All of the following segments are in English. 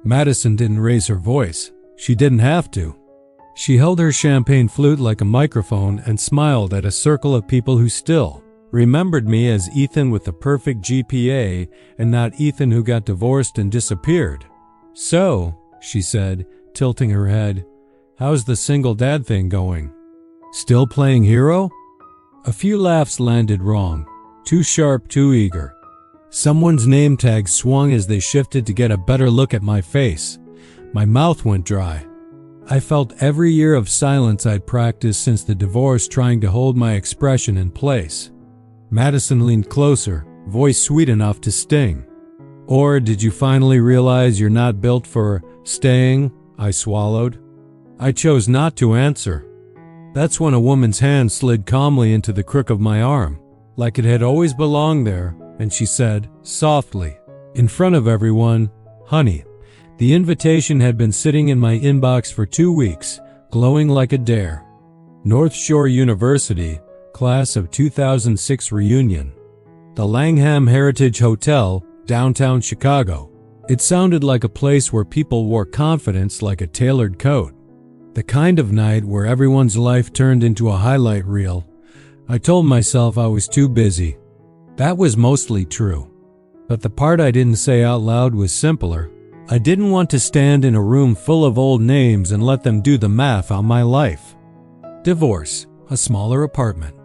Madison didn't raise her voice. She didn't have to. She held her champagne flute like a microphone and smiled at a circle of people who still remembered me as Ethan with the perfect GPA and not Ethan who got divorced and disappeared. "So," she said, tilting her head, "how's the single dad thing going? Still playing hero?" A few laughs landed wrong. Too sharp, too eager. Someone's name tag swung as they shifted to get a better look at my face. My mouth went dry. I felt every year of silence I'd practiced since the divorce trying to hold my expression in place. Madison leaned closer, voice sweet enough to sting. "Or did you finally realize you're not built for staying?" I swallowed. I chose not to answer. That's when a woman's hand slid calmly into the crook of my arm, like it had always belonged there, and she said, softly, in front of everyone, "Honey, the invitation had been sitting in my inbox for 2 weeks, glowing like a dare. North Shore University, class of 2006 reunion. The Langham Heritage Hotel, downtown Chicago." It sounded like a place where people wore confidence like a tailored coat. The kind of night where everyone's life turned into a highlight reel. I told myself I was too busy. That was mostly true. But the part I didn't say out loud was simpler. I didn't want to stand in a room full of old names and let them do the math on my life. Divorce, a smaller apartment,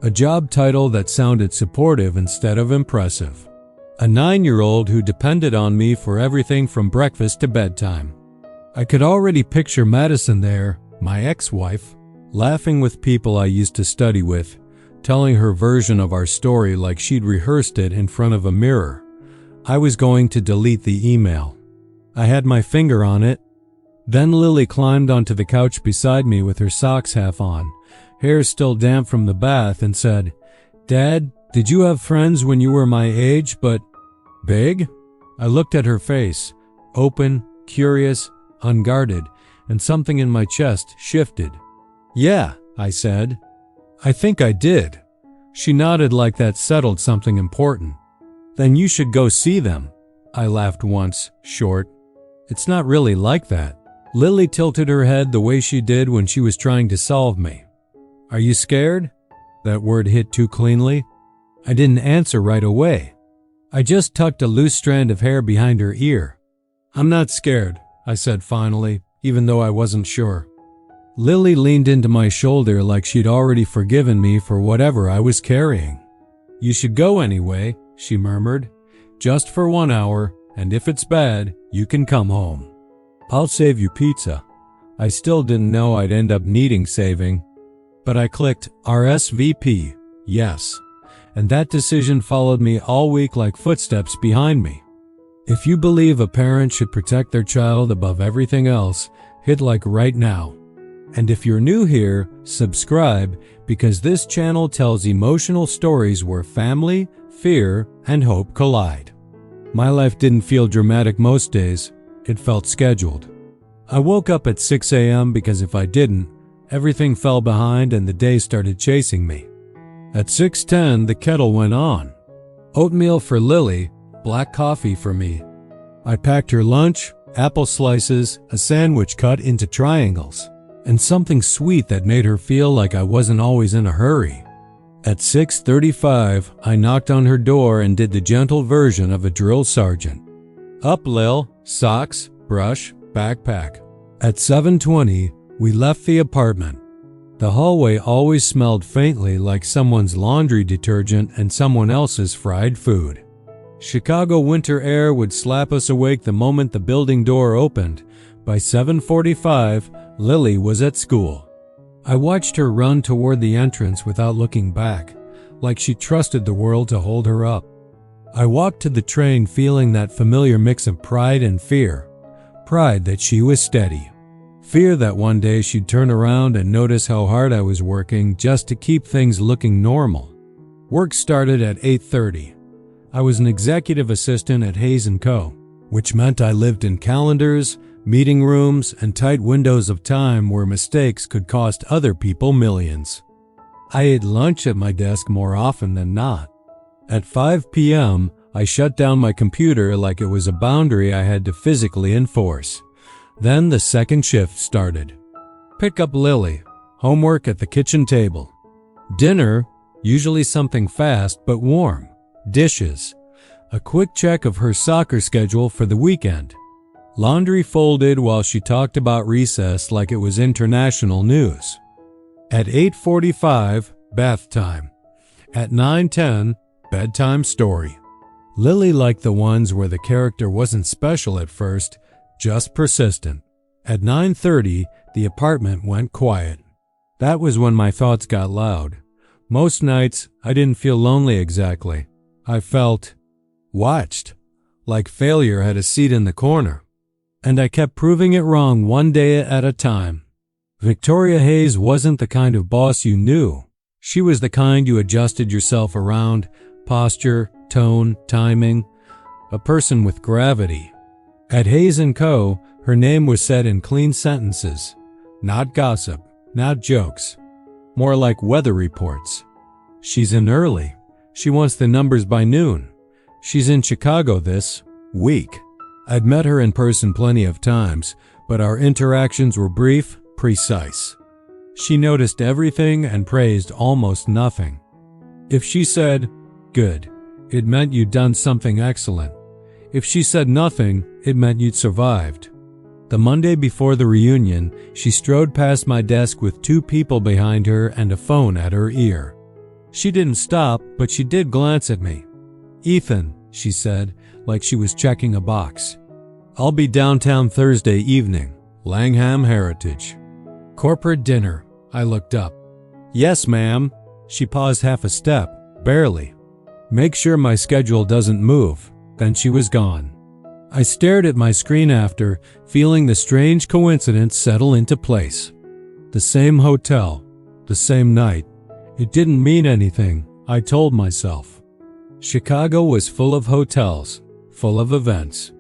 a job title that sounded supportive instead of impressive, a 9-year-old who depended on me for everything from breakfast to bedtime. I could already picture Madison there, my ex-wife, laughing with people I used to study with, telling her version of our story like she'd rehearsed it in front of a mirror. I was going to delete the email. I had my finger on it. Then Lily climbed onto the couch beside me with her socks half on, hair still damp from the bath, and said, "Dad, did you have friends when you were my age, but big?" I looked at her face, open, curious, unguarded, and something in my chest shifted. "Yeah," I said. "I think I did." She nodded like that settled something important. "Then you should go see them." I laughed once, short. "It's not really like that." Lily tilted her head the way she did when she was trying to solve me. "Are you scared?" That word hit too cleanly. I didn't answer right away. I just tucked a loose strand of hair behind her ear. "I'm not scared," I said finally, even though I wasn't sure. Lily leaned into my shoulder like she'd already forgiven me for whatever I was carrying. "You should go anyway," she murmured. "Just for 1 hour, and if it's bad, you can come home. I'll save you pizza." I still didn't know I'd end up needing saving. But I clicked RSVP, yes. And that decision followed me all week like footsteps behind me. If you believe a parent should protect their child above everything else, hit like right now. And if you're new here, subscribe, because this channel tells emotional stories where family, fear, and hope collide. My life didn't feel dramatic most days. It felt scheduled. I woke up at 6 a.m. because if I didn't, everything fell behind and the day started chasing me. At 6:10, the kettle went on. Oatmeal for Lily, black coffee for me. I packed her lunch, apple slices, a sandwich cut into triangles, and something sweet that made her feel like I wasn't always in a hurry. At 6:35, I knocked on her door and did the gentle version of a drill sergeant. "Up, Lil, socks, brush, backpack." At 7:20, we left the apartment. The hallway always smelled faintly like someone's laundry detergent and someone else's fried food. Chicago winter air would slap us awake the moment the building door opened. By 7:45, Lily was at school. I watched her run toward the entrance without looking back, like she trusted the world to hold her up. I walked to the train feeling that familiar mix of pride and fear. Pride that she was steady. Fear that one day she'd turn around and notice how hard I was working just to keep things looking normal. Work started at 8:30. I was an executive assistant at Hayes & Co., which meant I lived in calendars, meeting rooms, and tight windows of time where mistakes could cost other people millions. I ate lunch at my desk more often than not. At 5 p.m., I shut down my computer like it was a boundary I had to physically enforce. Then the second shift started. Pick up Lily. Homework at the kitchen table. Dinner, usually something fast but warm. Dishes. A quick check of her soccer schedule for the weekend. Laundry folded while she talked about recess like it was international news. At 8:45, bath time. At 9:10, bedtime story. Lily liked the ones where the character wasn't special at first, just persistent. At 9:30, the apartment went quiet. That was when my thoughts got loud. Most nights, I didn't feel lonely exactly. I felt watched, like failure had a seat in the corner. And I kept proving it wrong one day at a time. Victoria Hayes wasn't the kind of boss you knew. She was the kind you adjusted yourself around, posture, tone, timing, a person with gravity. At Hayes & Co., her name was said in clean sentences, not gossip, not jokes, more like weather reports. She's in early. She wants the numbers by noon. She's in Chicago this week. I'd met her in person plenty of times, but our interactions were brief, precise. She noticed everything and praised almost nothing. If she said, "Good," it meant you'd done something excellent. If she said nothing, it meant you'd survived. The Monday before the reunion, she strode past my desk with two people behind her and a phone at her ear. She didn't stop, but she did glance at me. "Ethan," she said, like she was checking a box. "I'll be downtown Thursday evening, Langham Heritage. Corporate dinner." I looked up. "Yes, ma'am." She paused half a step, barely. "Make sure my schedule doesn't move." Then she was gone. I stared at my screen after, feeling the strange coincidence settle into place. The same hotel, the same night. It didn't mean anything, I told myself. Chicago was full of hotels, full of events.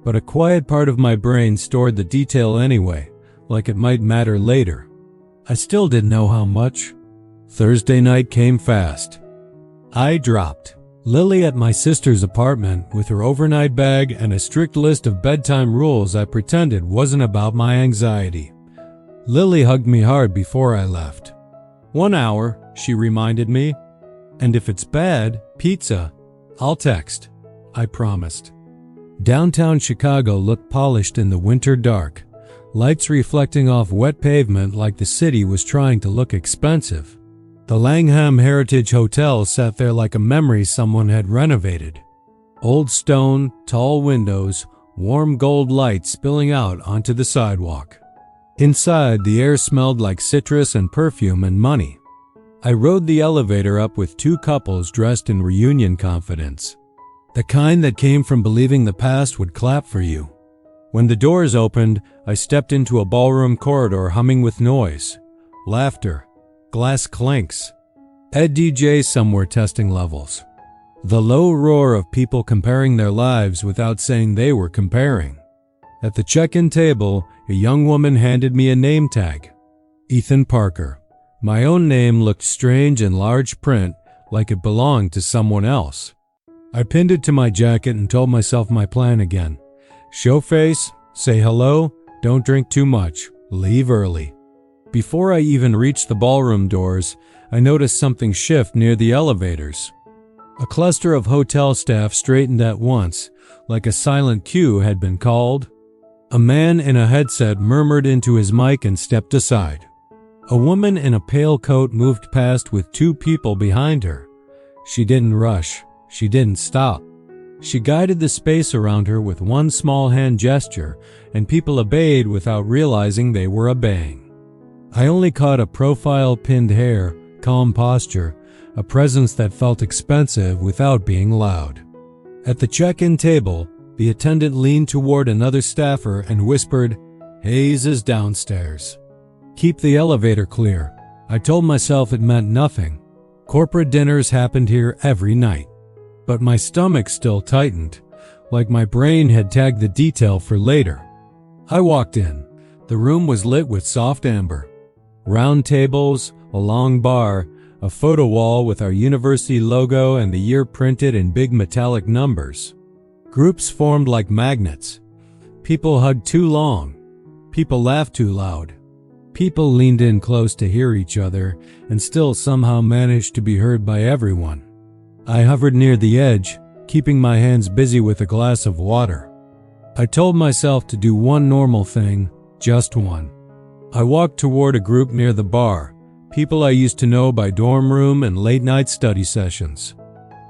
But a quiet part of my brain stored the detail anyway, like it might matter later. I still didn't know how much. Thursday night came fast. I dropped Lily at my sister's apartment with her overnight bag and a strict list of bedtime rules I pretended wasn't about my anxiety. Lily hugged me hard before I left. 1 hour, she reminded me. And if it's bad, pizza, I'll text. I promised. Downtown Chicago looked polished in the winter dark, lights reflecting off wet pavement like the city was trying to look expensive. The Langham Heritage Hotel sat there like a memory someone had renovated. Old stone, tall windows, warm gold light spilling out onto the sidewalk. Inside, the air smelled like citrus and perfume and money. I rode the elevator up with two couples dressed in reunion confidence. The kind that came from believing the past would clap for you. When the doors opened, I stepped into a ballroom corridor humming with noise, laughter, glass clinks. Ed DJ somewhere testing levels. The low roar of people comparing their lives without saying they were comparing. At the check-in table, a young woman handed me a name tag. Ethan Parker. My own name looked strange in large print, like it belonged to someone else. I pinned it to my jacket and told myself my plan again. Show face, say hello, don't drink too much, leave early. Before I even reached the ballroom doors, I noticed something shift near the elevators. A cluster of hotel staff straightened at once, like a silent cue had been called. A man in a headset murmured into his mic and stepped aside. A woman in a pale coat moved past with two people behind her. She didn't rush. She didn't stop. She guided the space around her with one small hand gesture, and people obeyed without realizing they were obeying. I only caught a profile, pinned hair, calm posture, a presence that felt expensive without being loud. At the check-in table, the attendant leaned toward another staffer and whispered, "Hayes is downstairs. Keep the elevator clear." I told myself it meant nothing. Corporate dinners happened here every night. But my stomach still tightened, like my brain had tagged the detail for later. I walked in. The room was lit with soft amber. Round tables, a long bar, a photo wall with our university logo and the year printed in big metallic numbers. Groups formed like magnets. People hugged too long. People laughed too loud. People leaned in close to hear each other and still somehow managed to be heard by everyone. I hovered near the edge, keeping my hands busy with a glass of water. I told myself to do one normal thing, just one. I walked toward a group near the bar, people I used to know by dorm room and late-night study sessions.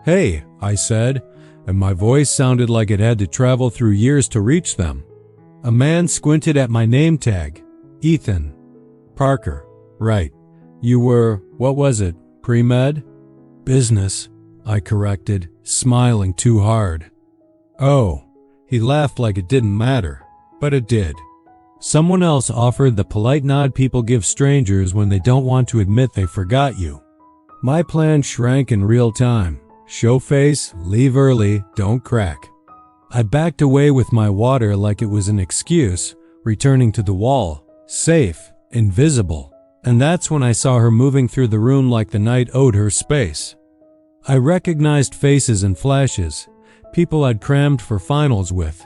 "Hey," I said, and my voice sounded like it had to travel through years to reach them. A man squinted at my name tag. "Ethan Parker. Right. You were, what was it, pre-med?" "Business," I corrected, smiling too hard. "Oh." He laughed like it didn't matter, but it did. Someone else offered the polite nod people give strangers when they don't want to admit they forgot you. My plan shrank in real time. Show face, leave early, don't crack. I backed away with my water like it was an excuse, returning to the wall, safe, invisible. And that's when I saw her moving through the room like the night owed her space. I recognized faces and flashes, people I'd crammed for finals with,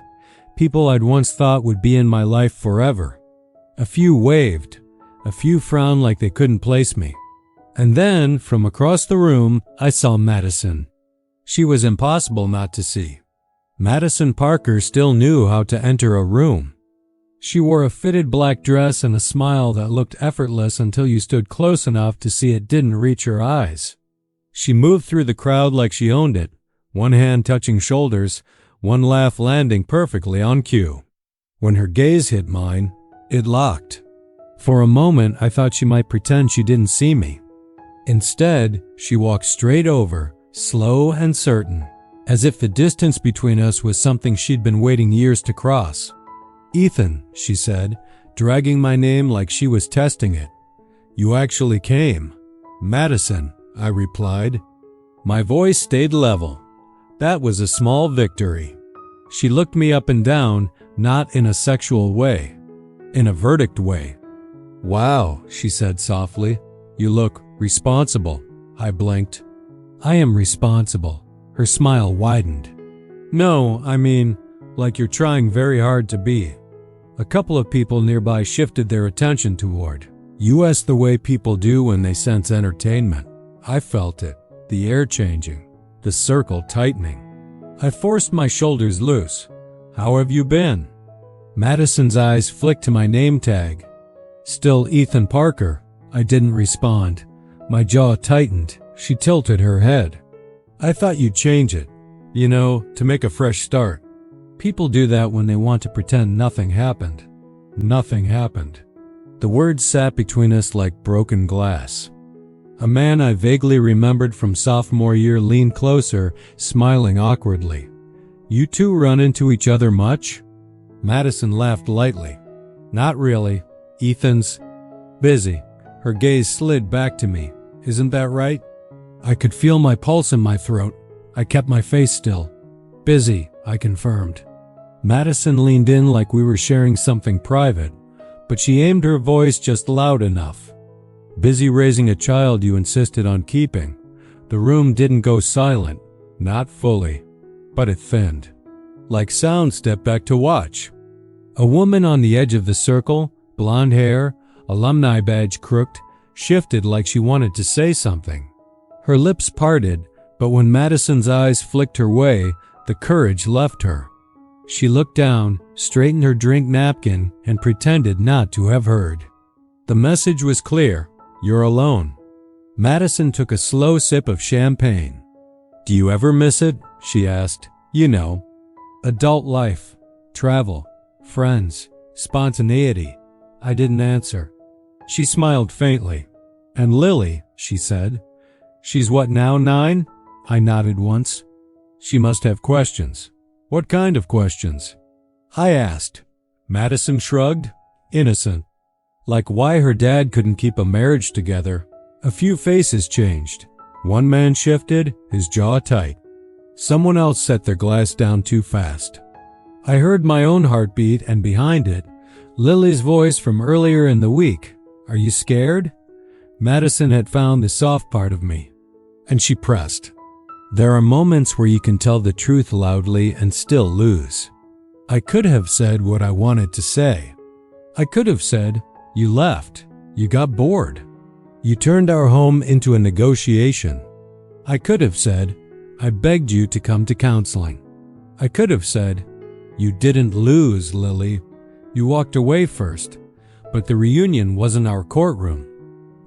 people I'd once thought would be in my life forever. A few waved, a few frowned like they couldn't place me. And then, from across the room, I saw Madison. She was impossible not to see. Madison Parker still knew how to enter a room. She wore a fitted black dress and a smile that looked effortless until you stood close enough to see it didn't reach her eyes. She moved through the crowd like she owned it, one hand touching shoulders, one laugh landing perfectly on cue. When her gaze hit mine, it locked. For a moment, I thought she might pretend she didn't see me. Instead, she walked straight over, slow and certain, as if the distance between us was something she'd been waiting years to cross. "Ethan," she said, dragging my name like she was testing it. "You actually came." "Madison," I replied. My voice stayed level. That was a small victory. She looked me up and down, not in a sexual way, in a verdict way. "Wow," she said softly. "You look responsible." I blinked. "I am responsible." Her smile widened. "No, I mean, like you're trying very hard to be." A couple of people nearby shifted their attention toward us the way people do when they sense entertainment. I felt it, the air changing, the circle tightening. I forced my shoulders loose. "How have you been?" Madison's eyes flicked to my name tag. "Still Ethan Parker." I didn't respond. My jaw tightened. She tilted her head. "I thought you'd change it. You know, to make a fresh start. People do that when they want to pretend nothing happened." Nothing happened. The words sat between us like broken glass. A man I vaguely remembered from sophomore year leaned closer, smiling awkwardly. "You two run into each other much?" Madison laughed lightly. "Not really. Ethan's busy." Her gaze slid back to me. "Isn't that right?" I could feel my pulse in my throat. I kept my face still. "Busy," I confirmed. Madison leaned in like we were sharing something private, but she aimed her voice just loud enough. "Busy raising a child you insisted on keeping." The room didn't go silent, not fully, but it thinned. Like sound stepped back to watch. A woman on the edge of the circle, blonde hair, alumni badge crooked, shifted like she wanted to say something. Her lips parted, but when Madison's eyes flicked her way, the courage left her. She looked down, straightened her drink napkin, and pretended not to have heard. The message was clear. "You're alone." Madison took a slow sip of champagne. "Do you ever miss it?" she asked. "You know, adult life, travel, friends, spontaneity." I didn't answer. She smiled faintly. "And Lily," she said. "She's what now, 9? I nodded once. "She must have questions." "What kind of questions?" I asked. Madison shrugged. "Innocent. Like why her dad couldn't keep a marriage together." A few faces changed. One man shifted, his jaw tight. Someone else set their glass down too fast. I heard my own heartbeat, and behind it, Lily's voice from earlier in the week. "Are you scared?" Madison had found the soft part of me, and she pressed. There are moments where you can tell the truth loudly and still lose. I could have said what I wanted to say. I could have said, "You left. You got bored. You turned our home into a negotiation." I could have said, "I begged you to come to counseling." I could have said, "You didn't lose, Lily. You walked away first." But the reunion wasn't our courtroom.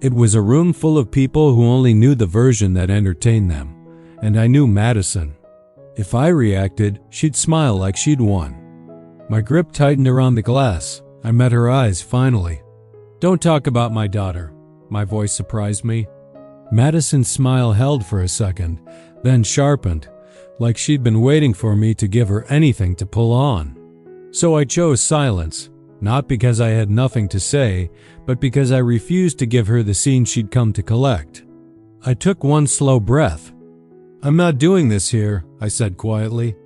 It was a room full of people who only knew the version that entertained them, and I knew Madison. If I reacted, she'd smile like she'd won. My grip tightened around the glass. I met her eyes finally. "Don't talk about my daughter," my voice surprised me. Madison's smile held for a second, then sharpened, like she'd been waiting for me to give her anything to pull on. So I chose silence, not because I had nothing to say, but because I refused to give her the scene she'd come to collect. I took one slow breath. "I'm not doing this here," I said quietly.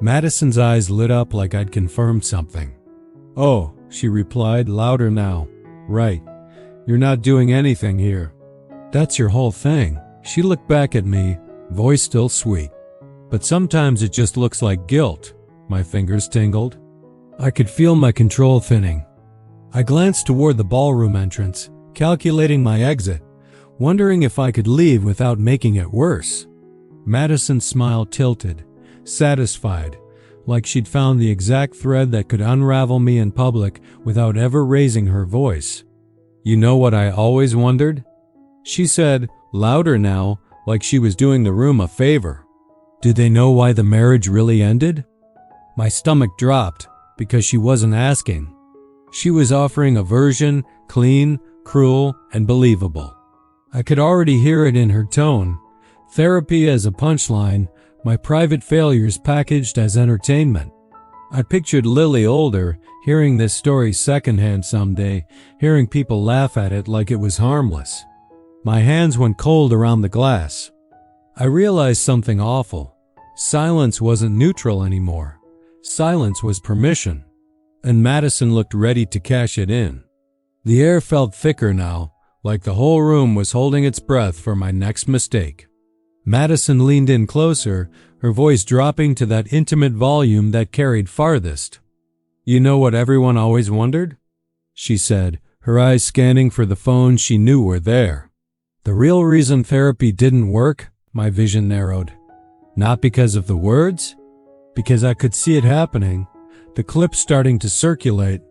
Madison's eyes lit up like I'd confirmed something. "Oh," she replied, louder now. "Right. You're not doing anything here. That's your whole thing." She looked back at me, voice still sweet. "But sometimes it just looks like guilt." My fingers tingled. I could feel my control thinning. I glanced toward the ballroom entrance, calculating my exit, wondering if I could leave without making it worse. Madison's smile tilted, satisfied, like she'd found the exact thread that could unravel me in public without ever raising her voice. "You know what I always wondered?" she said, louder now, like she was doing the room a favor. "Did they know why the marriage really ended?" My stomach dropped, because she wasn't asking. She was offering a version, clean, cruel, and believable. I could already hear it in her tone. Therapy as a punchline, my private failures packaged as entertainment. I pictured Lily older, hearing this story secondhand someday, hearing people laugh at it like it was harmless. My hands went cold around the glass. I realized something awful. Silence wasn't neutral anymore. Silence was permission. And Madison looked ready to cash it in. The air felt thicker now, like the whole room was holding its breath for my next mistake. Madison leaned in closer, her voice dropping to that intimate volume that carried farthest. "You know what everyone always wondered?" she said, her eyes scanning for the phones she knew were there. The real reason therapy didn't work, my vision narrowed. Not because of the words, because I could see it happening, the clips starting to circulate,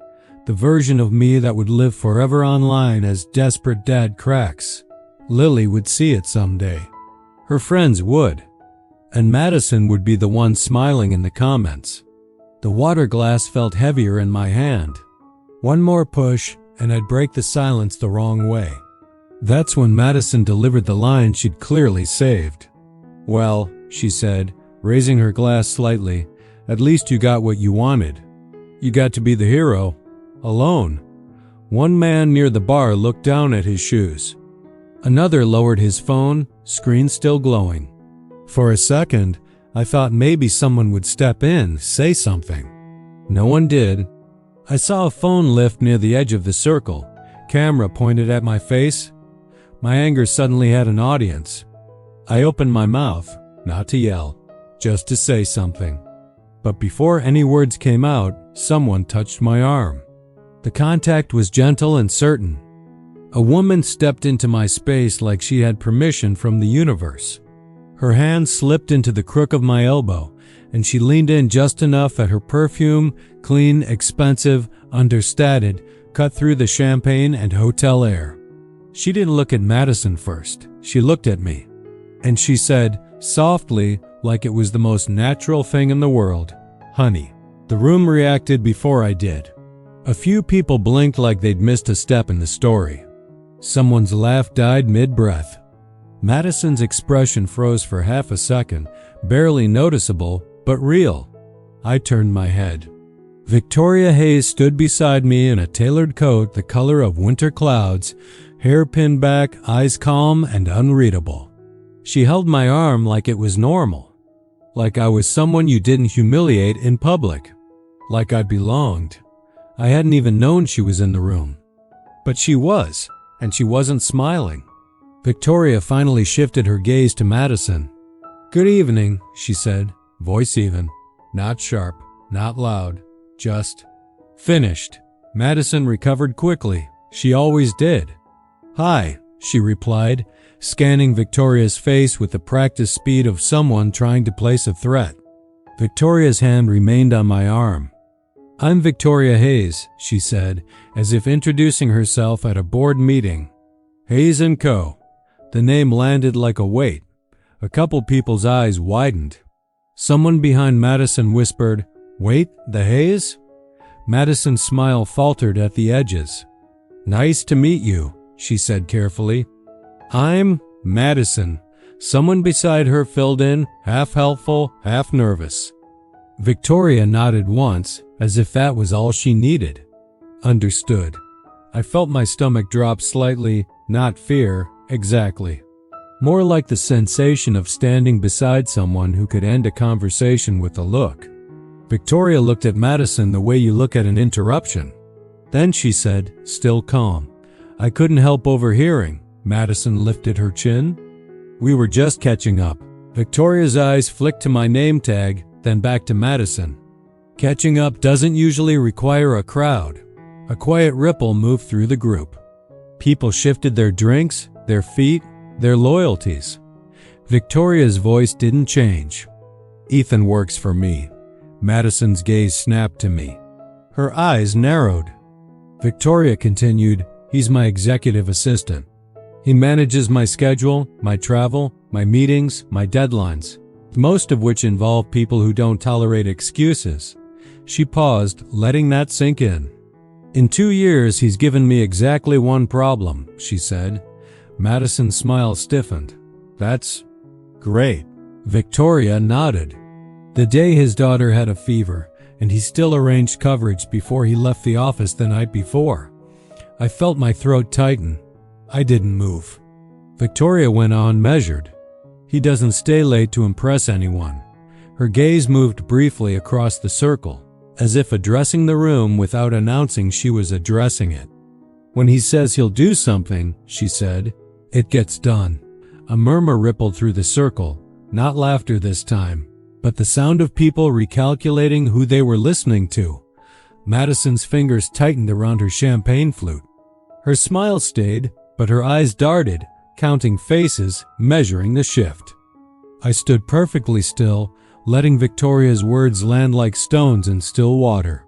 the version of me that would live forever online as desperate dad cracks. Lily would see it someday. Her friends would. And Madison would be the one smiling in the comments. The water glass felt heavier in my hand. One more push, and I'd break the silence the wrong way. That's when Madison delivered the line she'd clearly saved. "Well," she said, raising her glass slightly, "at least you got what you wanted. You got to be the hero. Alone." One man near the bar looked down at his shoes. Another lowered his phone, screen still glowing. For a second, I thought maybe someone would step in, say something. No one did. I saw a phone lift near the edge of the circle, camera pointed at my face. My anger suddenly had an audience. I opened my mouth, not to yell, just to say something. But before any words came out, someone touched my arm. The contact was gentle and certain. A woman stepped into my space like she had permission from the universe. Her hand slipped into the crook of my elbow, and she leaned in just enough that her perfume, clean, expensive, understated, cut through the champagne and hotel air. She didn't look at Madison first. She looked at me. And she said, softly, like it was the most natural thing in the world, "Honey." The room reacted before I did. A few people blinked like they'd missed a step in the story. Someone's laugh died mid-breath. Madison's expression froze for half a second, barely noticeable, but real. I turned my head. Victoria Hayes stood beside me in a tailored coat the color of winter clouds, hair pinned back, eyes calm and unreadable. She held my arm like it was normal, like I was someone you didn't humiliate in public, like I belonged. I hadn't even known she was in the room. But she was, and she wasn't smiling. Victoria finally shifted her gaze to Madison. "Good evening," she said, voice even, not sharp, not loud, just finished. Madison recovered quickly. She always did. "Hi," she replied, scanning Victoria's face with the practiced speed of someone trying to place a threat. Victoria's hand remained on my arm. "I'm Victoria Hayes," she said, as if introducing herself at a board meeting. "Hayes & Co." The name landed like a weight. A couple people's eyes widened. Someone behind Madison whispered, "Wait, the Hayes?" Madison's smile faltered at the edges. "Nice to meet you," she said carefully. "I'm Madison." Someone beside her filled in, half helpful, half nervous. Victoria nodded once, as if that was all she needed. Understood. I felt my stomach drop slightly, not fear, exactly. More like the sensation of standing beside someone who could end a conversation with a look. Victoria looked at Madison the way you look at an interruption. Then she said, still calm, "I couldn't help overhearing." Madison lifted her chin. "We were just catching up." Victoria's eyes flicked to my name tag, then back to Madison. Catching up doesn't usually require a crowd. A quiet ripple moved through the group. People shifted their drinks, their feet, their loyalties. Victoria's voice didn't change. "Ethan works for me." Madison's gaze snapped to me. Her eyes narrowed. Victoria continued, "He's my executive assistant. He manages my schedule, my travel, my meetings, my deadlines, most of which involve people who don't tolerate excuses." She paused, letting that sink in. "In 2 years, he's given me exactly one problem," she said. Madison's smile stiffened. "That's great." Victoria nodded. The day his daughter had a fever, and he still arranged coverage before he left the office the night before. I felt my throat tighten. I didn't move. Victoria went on, measured. "He doesn't stay late to impress anyone." Her gaze moved briefly across the circle, as if addressing the room without announcing she was addressing it. "When he says he'll do something," she said, "it gets done." A murmur rippled through the circle, not laughter this time, but the sound of people recalculating who they were listening to. Madison's fingers tightened around her champagne flute. Her smile stayed, but her eyes darted, counting faces, measuring the shift. I stood perfectly still, letting Victoria's words land like stones in still water.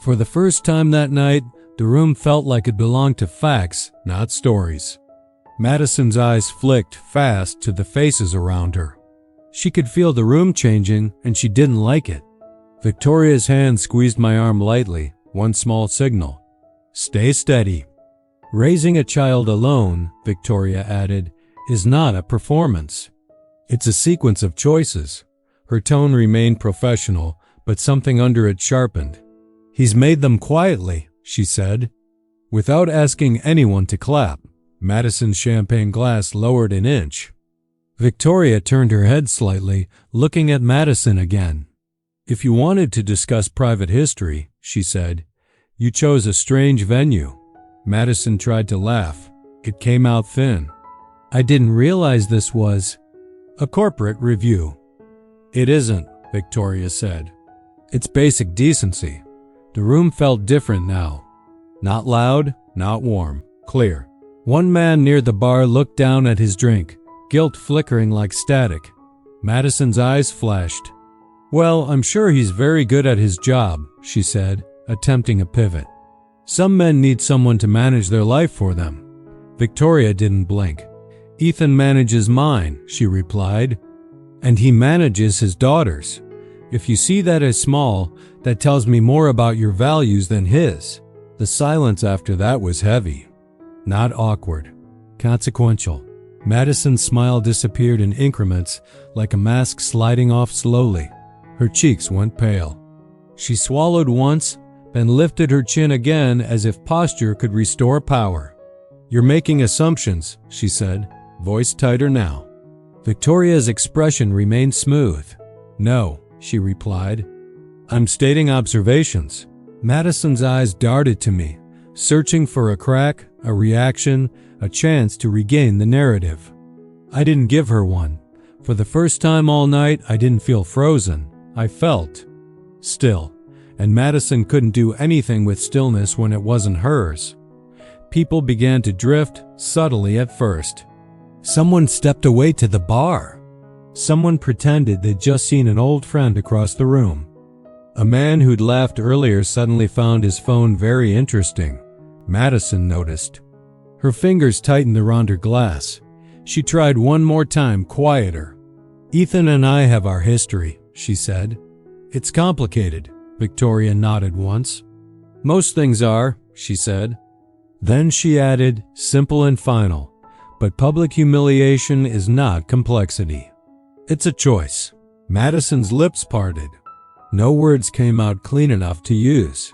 For the first time that night, the room felt like it belonged to facts, not stories. Madison's eyes flicked fast to the faces around her. She could feel the room changing, and she didn't like it. Victoria's hand squeezed my arm lightly, one small signal. "Stay steady." "Raising a child alone," Victoria added, "is not a performance. It's a sequence of choices." Her tone remained professional, but something under it sharpened. "He's made them quietly," she said. Without asking anyone to clap, Madison's champagne glass lowered an inch. Victoria turned her head slightly, looking at Madison again. "If you wanted to discuss private history," she said, "you chose a strange venue." Madison tried to laugh. It came out thin. "I didn't realize this was a corporate review." "It isn't," Victoria said. "It's basic decency." The room felt different now. Not loud, not warm, clear. One man near the bar looked down at his drink, guilt flickering like static. Madison's eyes flashed. "Well, I'm sure he's very good at his job," she said, attempting a pivot. "Some men need someone to manage their life for them." Victoria didn't blink. "Ethan manages mine," she replied. "And he manages his daughter's. If you see that as small, that tells me more about your values than his." The silence after that was heavy. Not awkward. Consequential. Madison's smile disappeared in increments, like a mask sliding off slowly. Her cheeks went pale. She swallowed once, then lifted her chin again as if posture could restore power. "You're making assumptions," she said, voice tighter now. Victoria's expression remained smooth. "No," she replied. "I'm stating observations." Madison's eyes darted to me, searching for a crack, a reaction, a chance to regain the narrative. I didn't give her one. For the first time all night, I didn't feel frozen. I felt still. And Madison couldn't do anything with stillness when it wasn't hers. People began to drift, subtly at first. Someone stepped away to the bar. Someone pretended they'd just seen an old friend across the room. A man who'd laughed earlier suddenly found his phone very interesting. Madison noticed. Her fingers tightened around her glass. She tried one more time, quieter. "Ethan and I have our history," she said. "It's complicated." Victoria nodded once. "Most things are," she said. Then she added, simple and final, "But public humiliation is not complexity. It's a choice." Madison's lips parted. No words came out clean enough to use.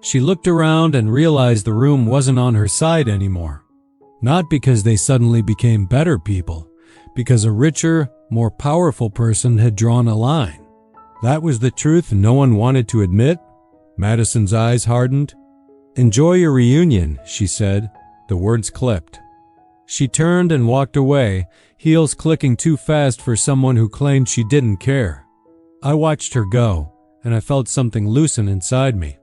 She looked around and realized the room wasn't on her side anymore. Not because they suddenly became better people, because a richer, more powerful person had drawn a line. That was the truth no one wanted to admit. Madison's eyes hardened. "Enjoy your reunion," she said. The words clipped. She turned and walked away, heels clicking too fast for someone who claimed she didn't care. I watched her go, and I felt something loosen inside me.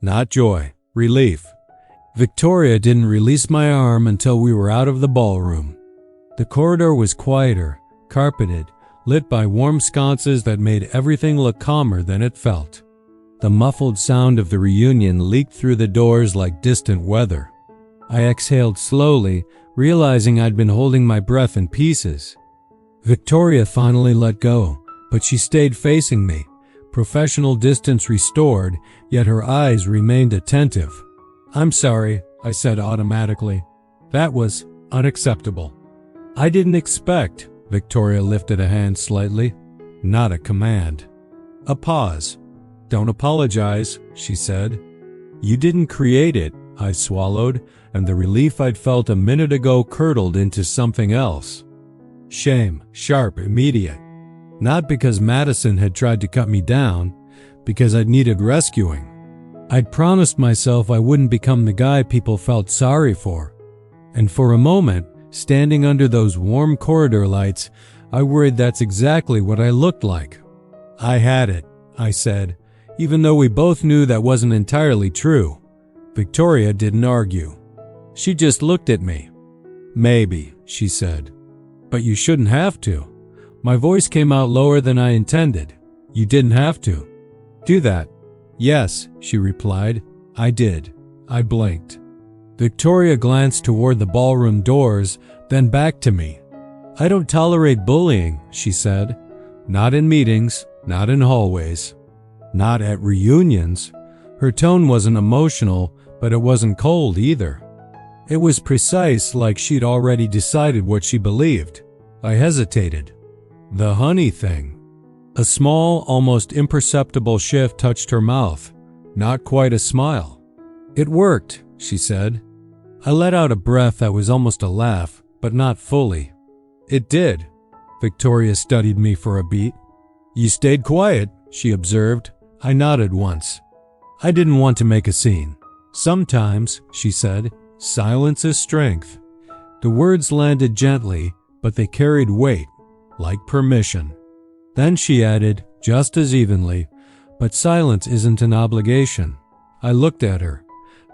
Not joy, relief. Victoria didn't release my arm until we were out of the ballroom. The corridor was quieter, carpeted, lit by warm sconces that made everything look calmer than it felt. The muffled sound of the reunion leaked through the doors like distant weather. I exhaled slowly, realizing I'd been holding my breath in pieces. Victoria finally let go, but she stayed facing me, professional distance restored, yet her eyes remained attentive. "I'm sorry," I said automatically. "That was unacceptable." "I didn't expect," Victoria lifted a hand slightly. Not a command. A pause. "Don't apologize," she said. "You didn't create it," I swallowed, and the relief I'd felt a minute ago curdled into something else. Shame, sharp, immediate. Not because Madison had tried to cut me down, because I'd needed rescuing. I'd promised myself I wouldn't become the guy people felt sorry for. And for a moment, standing under those warm corridor lights, I worried that's exactly what I looked like. "I had it," I said, even though we both knew that wasn't entirely true. Victoria didn't argue. She just looked at me. "Maybe," she said. "But you shouldn't have to." My voice came out lower than I intended. "You didn't have to do that." "Yes," she replied. "I did." I blinked. Victoria glanced toward the ballroom doors, then back to me. "I don't tolerate bullying," she said. "Not in meetings, not in hallways, not at reunions." Her tone wasn't emotional, but it wasn't cold either. It was precise, like she'd already decided what she believed. I hesitated. "The honey thing." A small, almost imperceptible shift touched her mouth. Not quite a smile. "It worked," she said. I let out a breath that was almost a laugh, but not fully. "It did." Victoria studied me for a beat. "You stayed quiet," she observed. I nodded once. I didn't want to make a scene. "Sometimes," she said, "silence is strength." The words landed gently, but they carried weight, like permission. Then she added, just as evenly, "But silence isn't an obligation." I looked at her.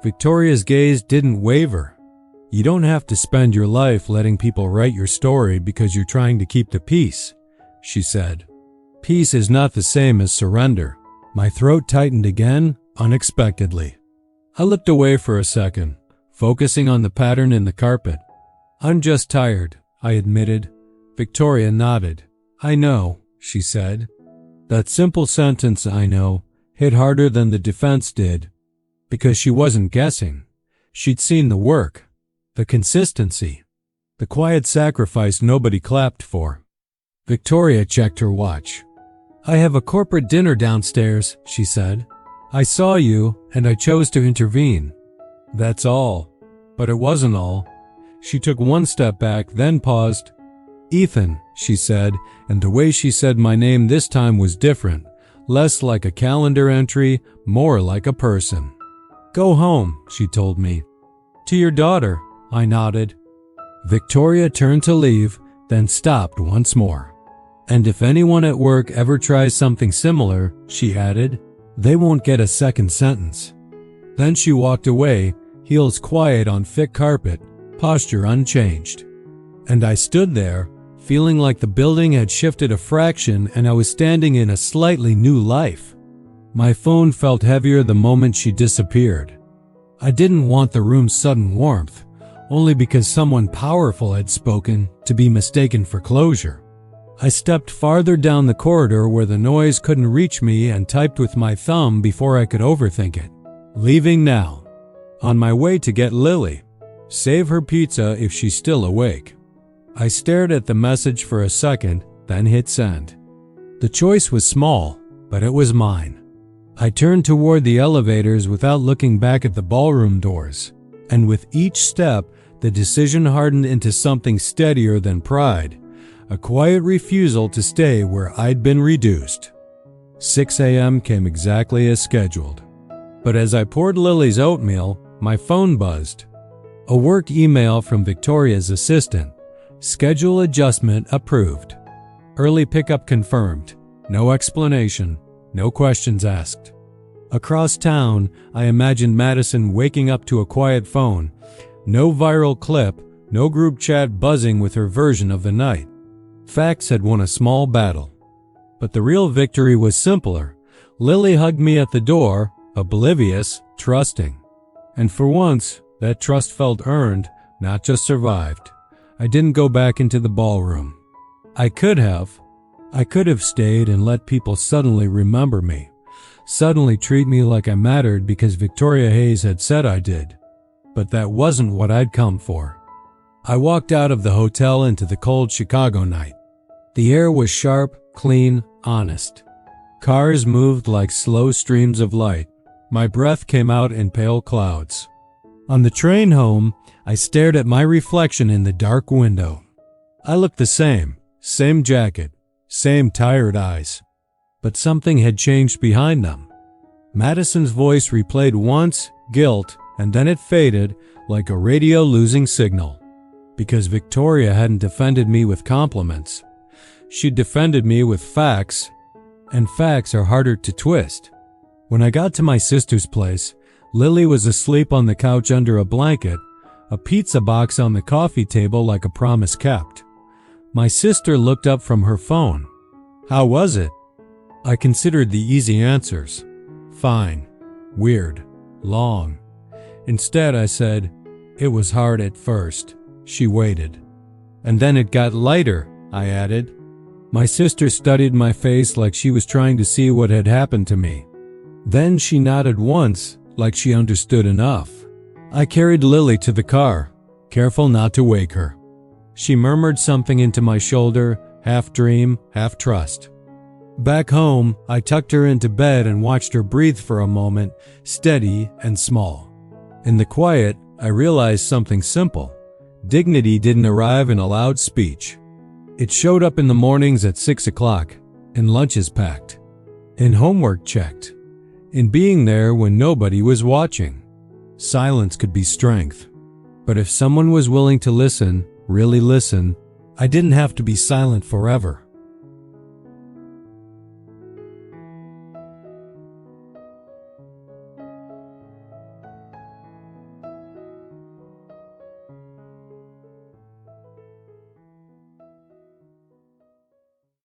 Victoria's gaze didn't waver. "You don't have to spend your life letting people write your story because you're trying to keep the peace," she said. "Peace is not the same as surrender." My throat tightened again, unexpectedly. I looked away for a second, focusing on the pattern in the carpet. "I'm just tired," I admitted. Victoria nodded. "I know," she said. That simple sentence, "I know," hit harder than the defense did. Because she wasn't guessing. She'd seen the work, the consistency, the quiet sacrifice nobody clapped for. Victoria checked her watch. "I have a corporate dinner downstairs," she said. "I saw you, and I chose to intervene. That's all." But it wasn't all. She took one step back, then paused. "Ethan," she said, and the way she said my name this time was different, less like a calendar entry, more like a person. "Go home," she told me. To your daughter, I nodded. Victoria turned to leave, then stopped once more. And if anyone at work ever tries something similar, she added, they won't get a second sentence. Then she walked away, heels quiet on thick carpet, posture unchanged. And I stood there, feeling like the building had shifted a fraction and I was standing in a slightly new life. My phone felt heavier the moment she disappeared. I didn't want the room's sudden warmth, only because someone powerful had spoken, to be mistaken for closure. I stepped farther down the corridor where the noise couldn't reach me and typed with my thumb before I could overthink it. Leaving now. On my way to get Lily. Save her pizza if she's still awake. I stared at the message for a second, then hit send. The choice was small, but it was mine. I turned toward the elevators without looking back at the ballroom doors, and with each step, the decision hardened into something steadier than pride, a quiet refusal to stay where I'd been reduced. 6 a.m. came exactly as scheduled. But as I poured Lily's oatmeal, my phone buzzed. A work email from Victoria's assistant. Schedule adjustment approved. Early pickup confirmed. No explanation. No questions asked. Across town, I imagined Madison waking up to a quiet phone. No viral clip, no group chat buzzing with her version of the night. Facts had won a small battle. But the real victory was simpler. Lily hugged me at the door, oblivious, trusting. And for once, that trust felt earned, not just survived. I didn't go back into the ballroom. I could have stayed and let people suddenly remember me, suddenly treat me like I mattered because Victoria Hayes had said I did. But that wasn't what I'd come for. I walked out of the hotel into the cold Chicago night. The air was sharp, clean, honest. Cars moved like slow streams of light. My breath came out in pale clouds. On the train home, I stared at my reflection in the dark window. I looked the same jacket, same tired eyes. But something had changed behind them. Madison's voice replayed once, guilt, and then it faded like a radio losing signal. Because Victoria hadn't defended me with compliments. She'd defended me with facts, and facts are harder to twist. When I got to my sister's place, Lily was asleep on the couch under a blanket, a pizza box on the coffee table like a promise kept. My sister looked up from her phone. How was it? I considered the easy answers. Fine. Weird. Long. Instead, I said, it was hard at first. She waited. And then it got lighter, I added. My sister studied my face like she was trying to see what had happened to me. Then she nodded once, like she understood enough. I carried Lily to the car, careful not to wake her. She murmured something into my shoulder, half dream, half trust. Back home, I tucked her into bed and watched her breathe for a moment, steady and small. In the quiet, I realized something simple. Dignity didn't arrive in a loud speech. It showed up in the mornings at 6 o'clock, in lunches packed, in homework checked, in being there when nobody was watching. Silence could be strength. But if someone was willing to listen, really listen, I didn't have to be silent forever.